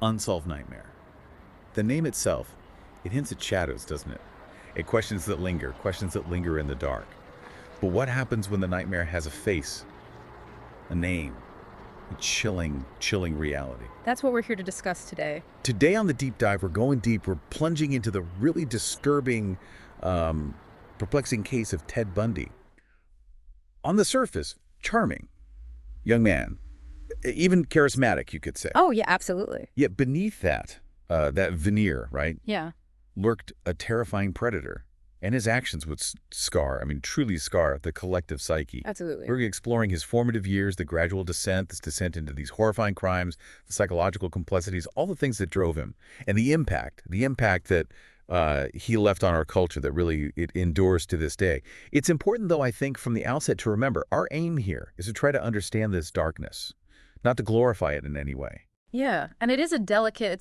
Unsolved nightmare. The name itself, it hints at shadows, doesn't it? It questions that linger in the dark. But what happens when the nightmare has a face, a name, a chilling reality? That's what we're here to discuss today. Today on the deep dive, we're going deep. We're plunging into the really disturbing, perplexing case of Ted Bundy. On the surface, charming, young man, even charismatic, you could say. Oh, yeah, absolutely. Yet beneath that veneer, right, Yeah, lurked a terrifying predator. And his actions would truly scar the collective psyche. absolutely. We're exploring his formative years, the gradual descent, this descent into these horrifying crimes, the psychological complexities, all the things that drove him, and the impact that he left on our culture that really it endures to this day. It's important, though, I think, from the outset to remember our aim here is to try to understand this darkness, not to glorify it in any way. Yeah, and it's a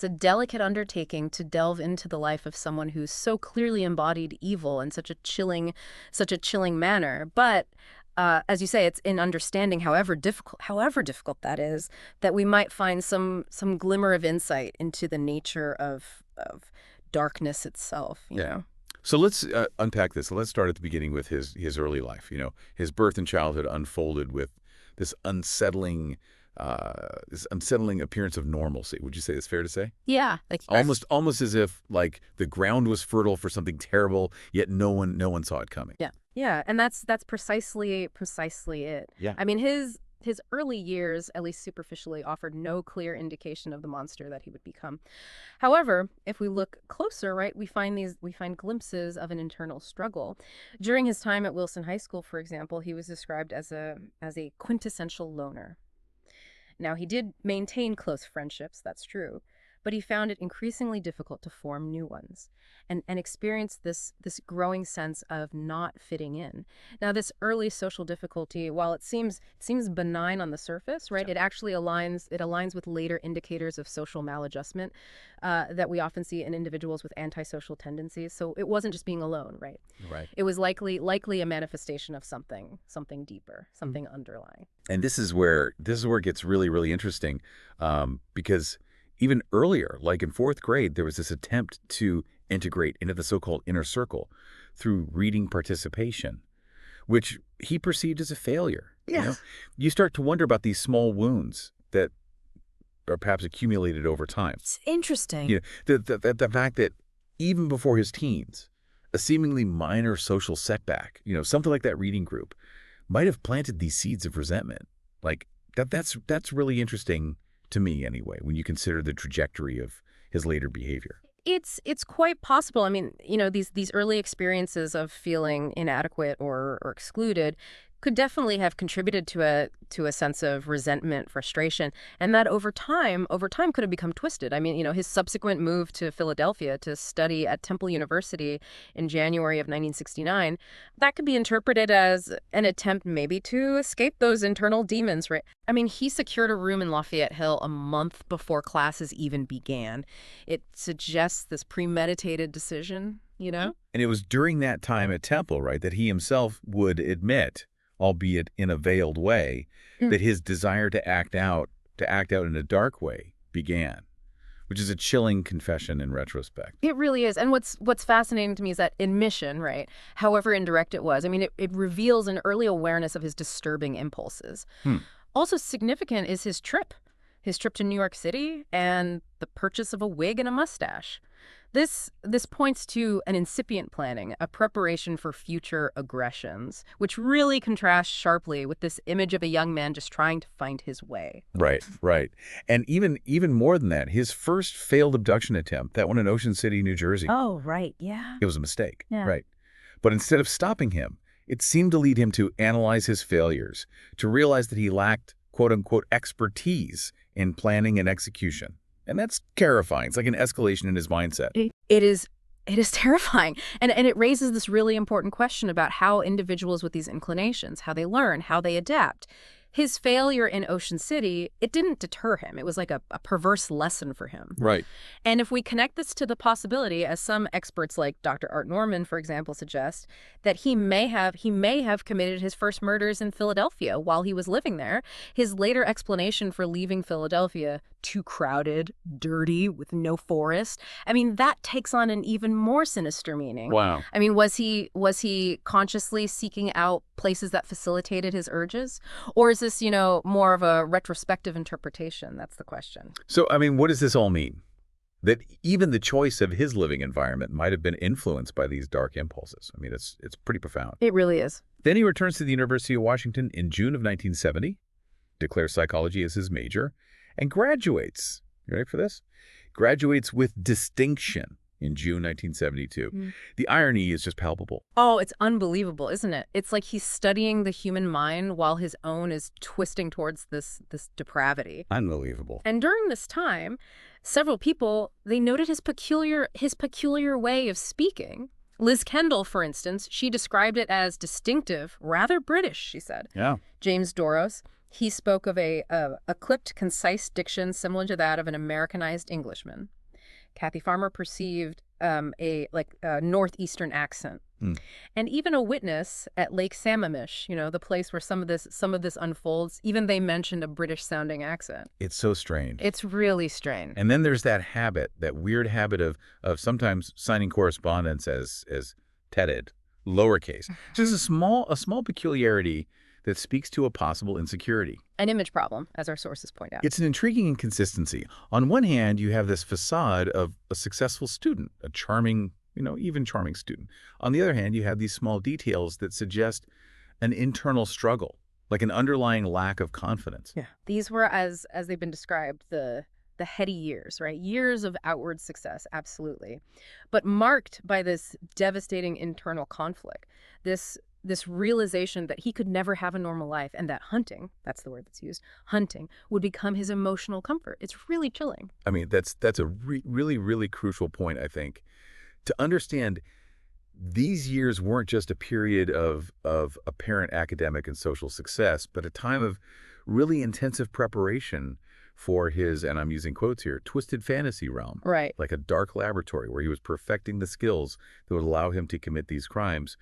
delicate undertaking to delve into the life of someone who's so clearly embodied evil in such a chilling manner. But as you say, it's in understanding, however difficult that is, that we might find some glimmer of insight into the nature of darkness itself. You know. So let's unpack this. So let's start at the beginning with his early life. His birth and childhood unfolded with this unsettling appearance of normalcy. Would you say it's fair to say? Yeah, like Almost as if like the ground was fertile for something terrible, yet no one saw it coming. yeah, and that's precisely it. Yeah. I mean, his early years, at least superficially, offered no clear indication of the monster that he would become. However, if we look closer, right, we find glimpses of an internal struggle. During his time at Wilson High School, for example, he was described as a quintessential loner. Now, he did maintain close friendships, that's true, but he found it increasingly difficult to form new ones and experienced this growing sense of not fitting in. Now, this early social difficulty, while it seems benign on the surface, right, it actually aligns with later indicators of social maladjustment that we often see in individuals with antisocial tendencies. So it wasn't just being alone, right? Right. It was likely a manifestation of something deeper, something underlying. And this is where it gets really, really interesting, because even earlier, like in fourth grade, there was this attempt to integrate into the so-called inner circle through reading participation, which he perceived as a failure. Yes. You start to wonder about these small wounds that are perhaps accumulated over time. It's interesting. The fact that even before his teens, a seemingly minor social setback, something like that reading group, might have planted these seeds of resentment. Like that's really interesting to me anyway, when you consider the trajectory of his later behavior. It's quite possible. I mean, these early experiences of feeling inadequate or excluded could definitely have contributed to a sense of resentment, frustration, and that over time could have become twisted. I mean, his subsequent move to Philadelphia to study at Temple University in January of 1969, that could be interpreted as an attempt maybe to escape those internal demons, right? I mean, he secured a room in Lafayette Hill a month before classes even began. It suggests this premeditated decision, And it was during that time at Temple, right, that he himself would admit, albeit in a veiled way, that his desire to act out in a dark way began, which is a chilling confession in retrospect. It really is. And what's fascinating to me is that admission, right, however indirect it was, I mean, it reveals an early awareness of his disturbing impulses. Also significant is his trip to New York City and the purchase of a wig and a mustache. This points to an incipient planning, a preparation for future aggressions, which really contrasts sharply with this image of a young man just trying to find his way. Right. And even more than that, his first failed abduction attempt, that one in Ocean City, New Jersey. Oh, right, yeah. It was a mistake, Yeah. right? But instead of stopping him, it seemed to lead him to analyze his failures, to realize that he lacked, quote-unquote, expertise in planning and execution. And that's terrifying. It's like an escalation in his mindset. It is terrifying. And it raises this really important question about how individuals with these inclinations, how they learn, how they adapt. His failure in Ocean City, it didn't deter him. It was like a perverse lesson for him. Right. And if we connect this to the possibility, as some experts like Dr. Art Norman, for example, suggest, that he may have committed his first murders in Philadelphia while he was living there, his later explanation for leaving Philadelphia too crowded, dirty, with no forest. I mean, that takes on an even more sinister meaning. Wow. I mean, was he consciously seeking out places that facilitated his urges? Or is this, more of a retrospective interpretation? That's the question. So, I mean, what does this all mean? That even the choice of his living environment might have been influenced by these dark impulses. I mean, it's pretty profound. It really is. Then he returns to the University of Washington in June of 1970, declares psychology as his major, and graduates. You ready for this? Graduates with distinction in June 1972. Mm. The irony is just palpable. Oh, it's unbelievable, isn't it? It's like he's studying the human mind while his own is twisting towards this depravity. Unbelievable. And during this time, several people, they noted his peculiar way of speaking. Liz Kendall, for instance, she described it as distinctive, rather British, she said. Yeah. James Doros, he spoke of a clipped, concise diction similar to that of an Americanized Englishman. Kathy Farmer perceived a northeastern accent. And even a witness at Lake Sammamish, the place where some of this unfolds, even they mentioned a British-sounding accent. It's so strange. It's really strange. And then there's that habit, that weird habit of sometimes signing correspondence as Ted, lowercase. Just a small peculiarity that speaks to a possible insecurity. An image problem, as our sources point out. It's an intriguing inconsistency. On one hand, you have this facade of a successful student, a charming, even charming student. On the other hand, you have these small details that suggest an internal struggle, like an underlying lack of confidence. Yeah. These were, as they've been described, the heady years, right? Years of outward success, absolutely. But marked by this devastating internal conflict, this realization that he could never have a normal life, and that hunting, that's the word that's used, hunting, would become his emotional comfort. It's really chilling. I mean, that's a really, really crucial point, I think. To understand, these years weren't just a period of apparent academic and social success, but a time of really intensive preparation for his, and I'm using quotes here, twisted fantasy realm. Right. Like a dark laboratory where he was perfecting the skills that would allow him to commit these crimes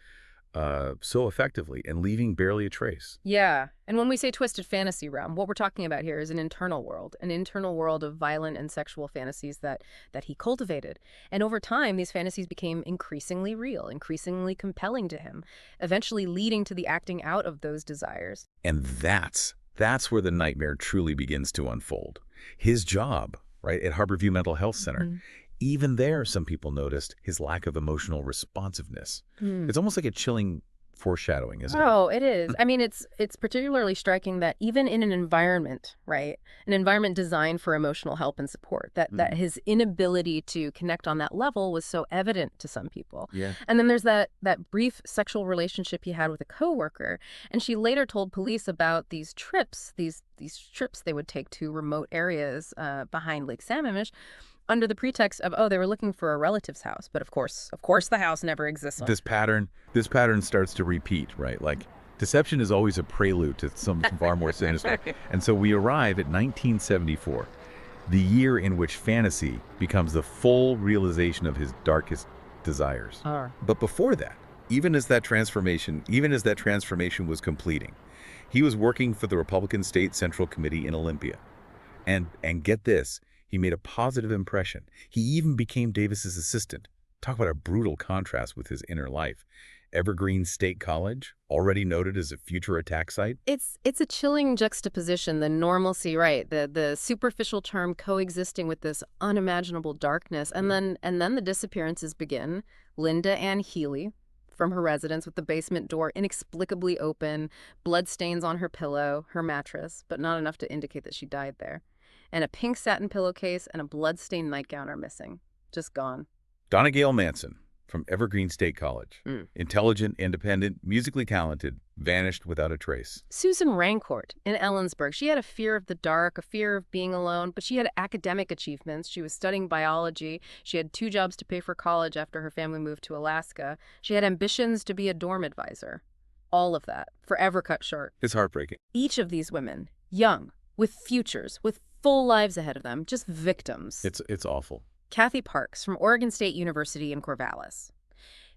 so effectively and leaving barely a trace. Yeah. And when we say twisted fantasy realm, what we're talking about here is an internal world of violent and sexual fantasies that he cultivated. And over time, these fantasies became increasingly real, increasingly compelling to him, eventually leading to the acting out of those desires. And that's where the nightmare truly begins to unfold. His job, right, at Harborview Mental Health Center, even there, some people noticed his lack of emotional responsiveness. It's almost like a chilling foreshadowing, isn't it? Oh, it is. I mean, it's particularly striking that even in an environment, right, an environment designed for emotional help and support, that his inability to connect on that level was so evident to some people. Yeah. And then there's that brief sexual relationship he had with a coworker, and she later told police about these trips they would take to remote areas behind Lake Sammamish, under the pretext of, they were looking for a relative's house. But of course, the house never exists. This pattern starts to repeat, right? Like, deception is always a prelude to something far more sinister. And so we arrive at 1974, the year in which fantasy becomes the full realization of his darkest desires. But before that, even as that transformation was completing, he was working for the Republican State Central Committee in Olympia. And get this, he made a positive impression. He even became Davis's assistant. Talk about a brutal contrast with his inner life. Evergreen State College, already noted as a future attack site. It's a chilling juxtaposition, the normalcy, right? The superficial charm coexisting with this unimaginable darkness. And then the disappearances begin. Linda Ann Healy, from her residence with the basement door inexplicably open, bloodstains on her pillow, her mattress, but not enough to indicate that she died there. And a pink satin pillowcase and a bloodstained nightgown are missing. Just gone. Donna Gail Manson, from Evergreen State College. Intelligent, independent, musically talented, vanished without a trace. Susan Rancourt in Ellensburg. She had a fear of the dark, a fear of being alone, but she had academic achievements. She was studying biology. She had 2 jobs to pay for college after her family moved to Alaska. She had ambitions to be a dorm advisor. All of that, forever cut short. It's heartbreaking. Each of these women, young, with futures, with full lives ahead of them, just victims. It's awful. Kathy Parks from Oregon State University in Corvallis.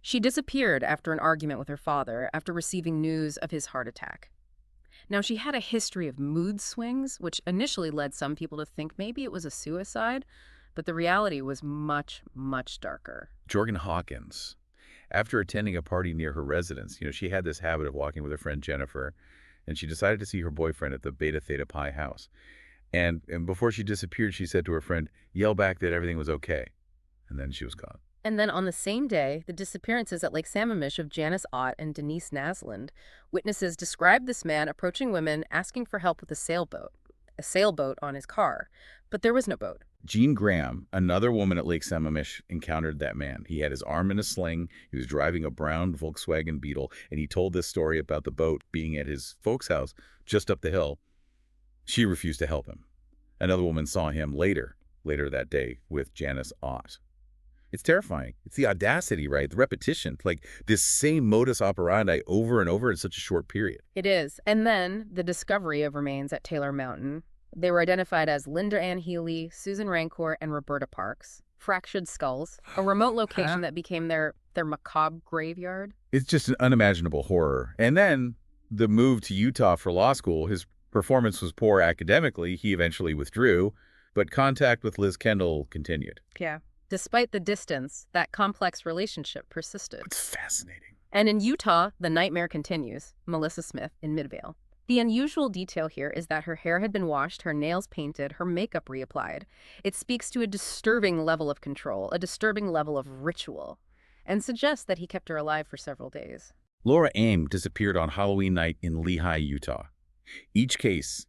She disappeared after an argument with her father after receiving news of his heart attack. Now, she had a history of mood swings, which initially led some people to think maybe it was a suicide, but the reality was much, much darker. Jorgen Hawkins. After attending a party near her residence, she had this habit of walking with her friend Jennifer, and she decided to see her boyfriend at the Beta Theta Pi house. And before she disappeared, she said to her friend, "Yell back that everything was okay." And then she was gone. And then on the same day, the disappearances at Lake Sammamish of Janice Ott and Denise Naslund. Witnesses described this man approaching women asking for help with a sailboat on his car. But there was no boat. Jean Graham, another woman at Lake Sammamish, encountered that man. He had his arm in a sling, he was driving a brown Volkswagen Beetle, and he told this story about the boat being at his folks' house just up the hill. She refused to help him. Another woman saw him later that day with Janice Ott. It's terrifying. It's the audacity, right? The repetition, like this same modus operandi over and over in such a short period. It is. And then the discovery of remains at Taylor Mountain. They were identified as Linda Ann Healy, Susan Rancourt, and Roberta Parks. Fractured skulls, a remote location that became their macabre graveyard. It's just an unimaginable horror. And then the move to Utah for law school, his performance was poor academically. He eventually withdrew, but contact with Liz Kendall continued. Yeah. Despite the distance, that complex relationship persisted. It's fascinating. And in Utah, the nightmare continues. Melissa Smith in Midvale. The unusual detail here is that her hair had been washed, her nails painted, her makeup reapplied. It speaks to a disturbing level of control, a disturbing level of ritual, and suggests that he kept her alive for several days. Laura Aim disappeared on Halloween night in Lehi, Utah. Each case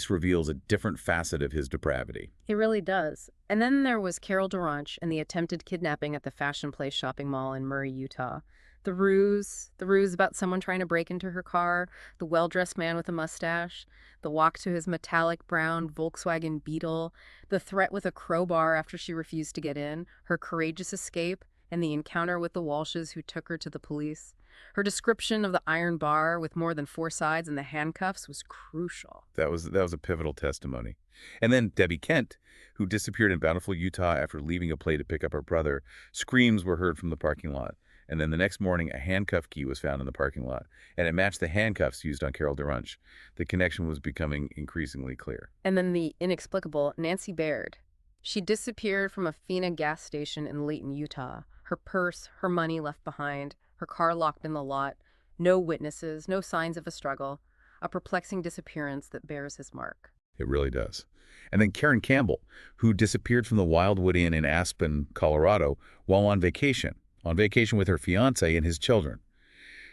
reveals a different facet of his depravity. It really does. And then there was Carol Duranch and the attempted kidnapping at the Fashion Place shopping mall in Murray, Utah. The ruse about someone trying to break into her car, the well-dressed man with a mustache, the walk to his metallic brown Volkswagen Beetle, the threat with a crowbar after she refused to get in, her courageous escape, and the encounter with the Walshes who took her to the police. Her description of the iron bar with more than 4 sides and the handcuffs was crucial. That was a pivotal testimony. And then Debbie Kent, who disappeared in Bountiful, Utah after leaving a play to pick up her brother. Screams were heard from the parking lot. And then the next morning, a handcuff key was found in the parking lot, and it matched the handcuffs used on Carol Duranch. The connection was becoming increasingly clear. And then the inexplicable Nancy Baird. She disappeared from a Fina gas station in Layton, Utah. Her purse, her money left behind, her car locked in the lot. No witnesses, no signs of a struggle. A perplexing disappearance that bears his mark. It really does. And then Karen Campbell, who disappeared from the Wildwood Inn in Aspen, Colorado, while on vacation with her fiancé and his children.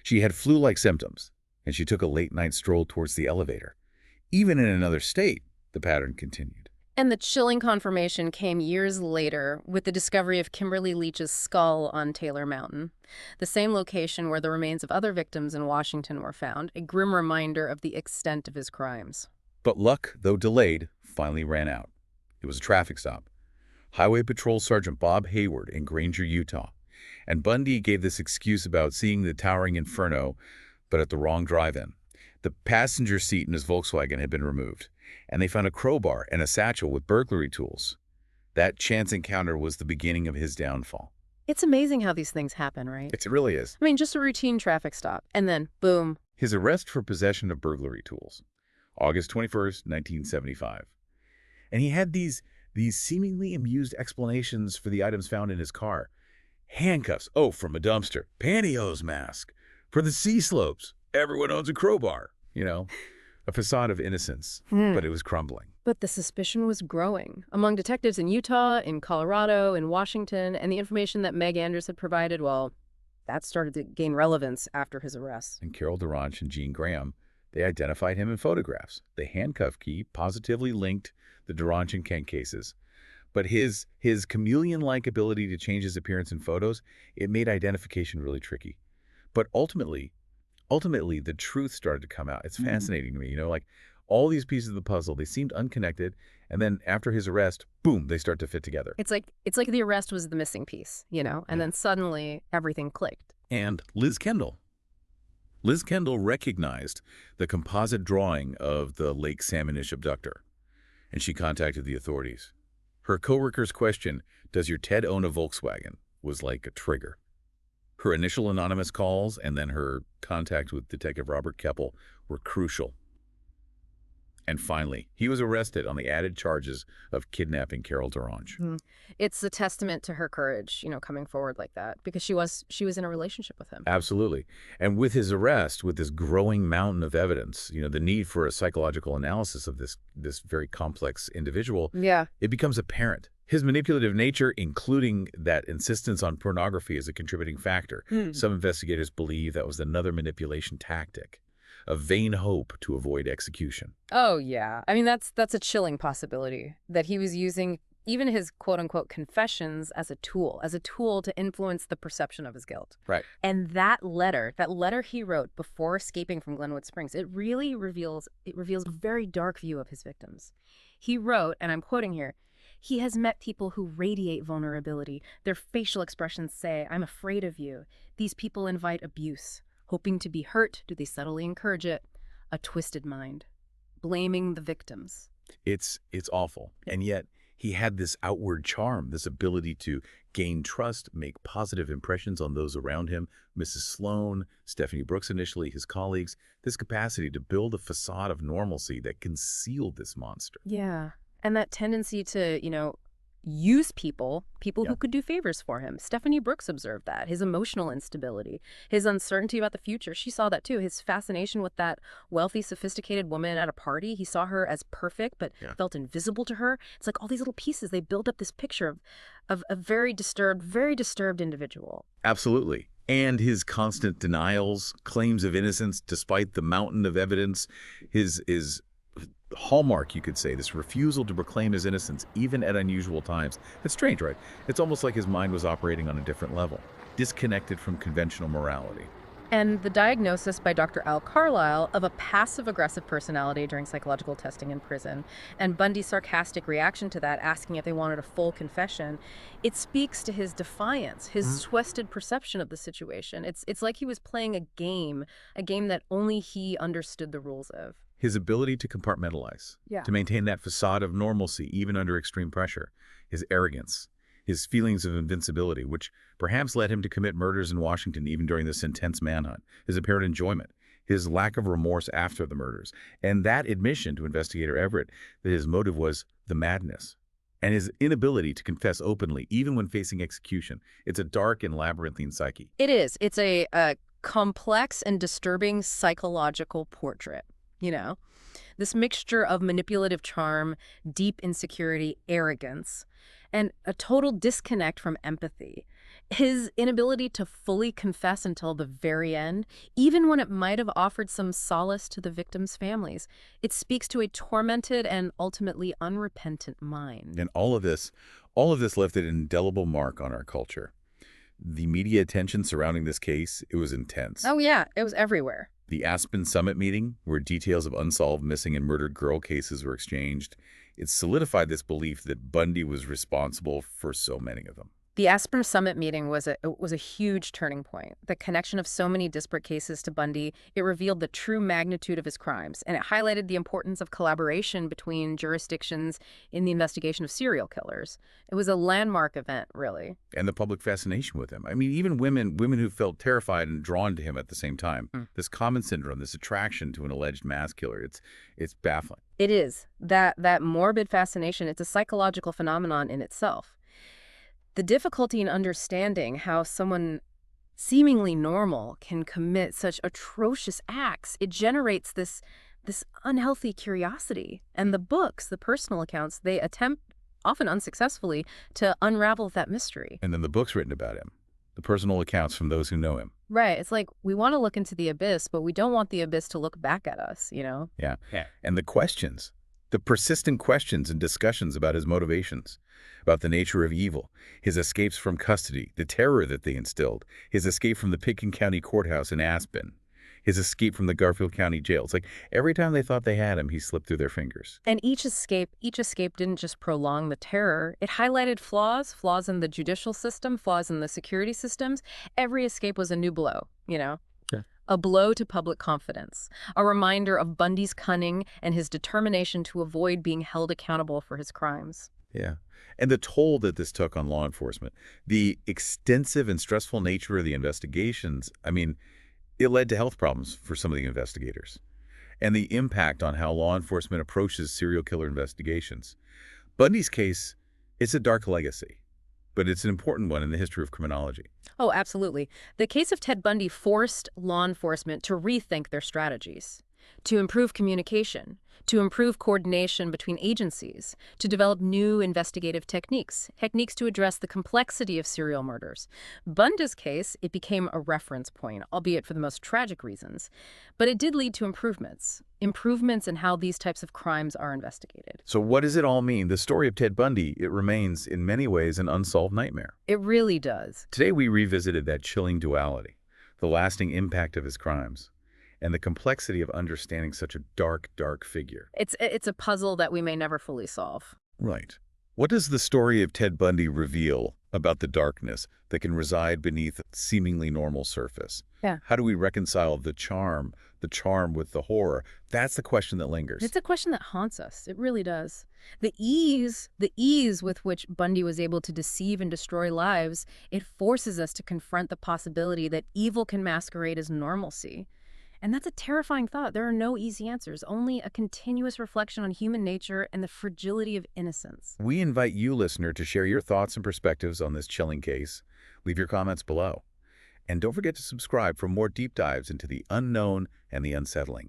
She had flu-like symptoms, and she took a late-night stroll towards the elevator. Even in another state, the pattern continued. And the chilling confirmation came years later with the discovery of Kimberly Leach's skull on Taylor Mountain, the same location where the remains of other victims in Washington were found, a grim reminder of the extent of his crimes. But luck, though delayed, finally ran out. It was a traffic stop. Highway Patrol Sergeant Bob Hayward in Granger, Utah. And Bundy gave this excuse about seeing the towering inferno, but at the wrong drive-in. The passenger seat in his Volkswagen had been removed, and they found a crowbar and a satchel with burglary tools. That chance encounter was the beginning of his downfall. It's amazing how these things happen, right? It really is. I mean, just a routine traffic stop, and then, boom. His arrest for possession of burglary tools, August 21st, 1975. And he had these seemingly amused explanations for the items found in his car. Handcuffs, from a dumpster. Pantyhose mask. For the sea slopes. Everyone owns a crowbar. A facade of innocence, but it was crumbling. But the suspicion was growing among detectives in Utah, in Colorado, in Washington, and the information that Meg Andrews had provided, well, that started to gain relevance after his arrest. And Carol Duranch and Jean Graham, they identified him in photographs. The handcuff key positively linked the Duranch and Kent cases. But his chameleon-like ability to change his appearance in photos, it made identification really tricky. But ultimately, the truth started to come out. It's fascinating to me, like all these pieces of the puzzle, they seemed unconnected, and then after his arrest, boom, they start to fit together. It's like the arrest was the missing piece, and then suddenly everything clicked. And Liz Kendall. Liz Kendall recognized the composite drawing of the Lake Sammamish abductor, and she contacted the authorities. Her coworker's question, "Does your Ted own a Volkswagen?" was like a trigger. Her initial anonymous calls and then her contact with Detective Robert Keppel were crucial. And finally, he was arrested on the added charges of kidnapping Carol Durange. Mm. It's a testament to her courage, coming forward like that because she was in a relationship with him. Absolutely. And with his arrest, with this growing mountain of evidence, the need for a psychological analysis of this very complex individual, Yeah. it becomes apparent. His manipulative nature, including that insistence on pornography, is a contributing factor. Hmm. Some investigators believe that was another manipulation tactic, a vain hope to avoid execution. Oh, yeah. I mean, that's a chilling possibility that he was using even his quote-unquote confessions as a tool to influence the perception of his guilt. Right. And that letter he wrote before escaping from Glenwood Springs, it really reveals a very dark view of his victims. He wrote, and I'm quoting here, "He has met people who radiate vulnerability. Their facial expressions say, 'I'm afraid of you.' These people invite abuse. Hoping to be hurt, do they subtly encourage it? A twisted mind. Blaming the victims." It's awful. And yet he had this outward charm, this ability to gain trust, make positive impressions on those around him. Mrs. Sloan, Stephanie Brooks initially, his colleagues, this capacity to build a facade of normalcy that concealed this monster. Yeah. And that tendency to, use people Yeah. who could do favors for him. Stephanie Brooks observed that. His emotional instability, his uncertainty about the future. She saw that too. His fascination with that wealthy, sophisticated woman at a party. He saw her as perfect, but Yeah. felt invisible to her. It's like all these little pieces, they build up this picture of a very disturbed individual. Absolutely. And his constant denials, claims of innocence despite the mountain of evidence, his hallmark, you could say, this refusal to proclaim his innocence, even at unusual times. It's strange, right? It's almost like his mind was operating on a different level, disconnected from conventional morality. And the diagnosis by Dr. Al Carlisle of a passive-aggressive personality during psychological testing in prison, and Bundy's sarcastic reaction to that, asking if they wanted a full confession, it speaks to his defiance, his twisted perception of the situation. It's like he was playing a game that only he understood the rules of. His ability to compartmentalize, Yeah. to maintain that facade of normalcy even under extreme pressure, his arrogance, his feelings of invincibility, which perhaps led him to commit murders in Washington even during this intense manhunt, his apparent enjoyment, his lack of remorse after the murders, and that admission to investigator Everett that his motive was the madness, and his inability to confess openly even when facing execution. It's a dark and labyrinthine psyche. It is. It's a complex and disturbing psychological portrait, This mixture of manipulative charm, deep insecurity, arrogance, and a total disconnect from empathy. His inability to fully confess until the very end, even when it might have offered some solace to the victims' families. It speaks to a tormented and ultimately unrepentant mind. And all of this left an indelible mark on our culture. The media attention surrounding this case, it was intense. Oh, yeah. It was everywhere. The Aspen Summit meeting, where details of unsolved missing and murdered girl cases were exchanged, it solidified this belief that Bundy was responsible for so many of them. The Aspen Summit meeting was a huge turning point. The connection of so many disparate cases to Bundy, it revealed the true magnitude of his crimes, and it highlighted the importance of collaboration between jurisdictions in the investigation of serial killers. It was a landmark event, really. And the public fascination with him. I mean, even women who felt terrified and drawn to him at the same time. This common syndrome, this attraction to an alleged mass killer, it's baffling. It is. That morbid fascination, it's a psychological phenomenon in itself. The difficulty in understanding how someone seemingly normal can commit such atrocious acts, it generates this unhealthy curiosity. And the personal accounts, they attempt, often unsuccessfully, to unravel that mystery. And then the books written about him, the personal accounts from those who know him. Right. It's like we want to look into the abyss, but we don't want the abyss to look back at us, Yeah. And the questions, the persistent questions and discussions about his motivations, about the nature of evil, his escapes from custody, the terror that they instilled, his escape from the Pitkin County Courthouse in Aspen, his escape from the Garfield County Jail. It's like every time they thought they had him, he slipped through their fingers. And each escape didn't just prolong the terror. It highlighted flaws in the judicial system, flaws in the security systems. Every escape was a new blow, Yeah. A blow to public confidence, a reminder of Bundy's cunning and his determination to avoid being held accountable for his crimes. Yeah. And the toll that this took on law enforcement, the extensive and stressful nature of the investigations, I mean, it led to health problems for some of the investigators. and the impact on how law enforcement approaches serial killer investigations. Bundy's case is a dark legacy, but it's an important one in the history of criminology. Oh, absolutely. The case of Ted Bundy forced law enforcement to rethink their strategies, to improve communication, to improve coordination between agencies, to develop new investigative techniques to address the complexity of serial murders. Bundy's case, it became a reference point, albeit for the most tragic reasons, but it did lead to improvements in how these types of crimes are investigated. So what does it all mean? The story of Ted Bundy, it remains in many ways an unsolved nightmare. It really does. Today we revisited that chilling duality, the lasting impact of his crimes, and the complexity of understanding such a dark, dark figure. It's a puzzle that we may never fully solve. Right. What does the story of Ted Bundy reveal about the darkness that can reside beneath a seemingly normal surface? Yeah. How do we reconcile the charm with the horror? That's the question that lingers. It's a question that haunts us. It really does. The ease with which Bundy was able to deceive and destroy lives, it forces us to confront the possibility that evil can masquerade as normalcy. And that's a terrifying thought. There are no easy answers, only a continuous reflection on human nature and the fragility of innocence. We invite you, listener, to share your thoughts and perspectives on this chilling case. Leave your comments below. And don't forget to subscribe for more deep dives into the unknown and the unsettling.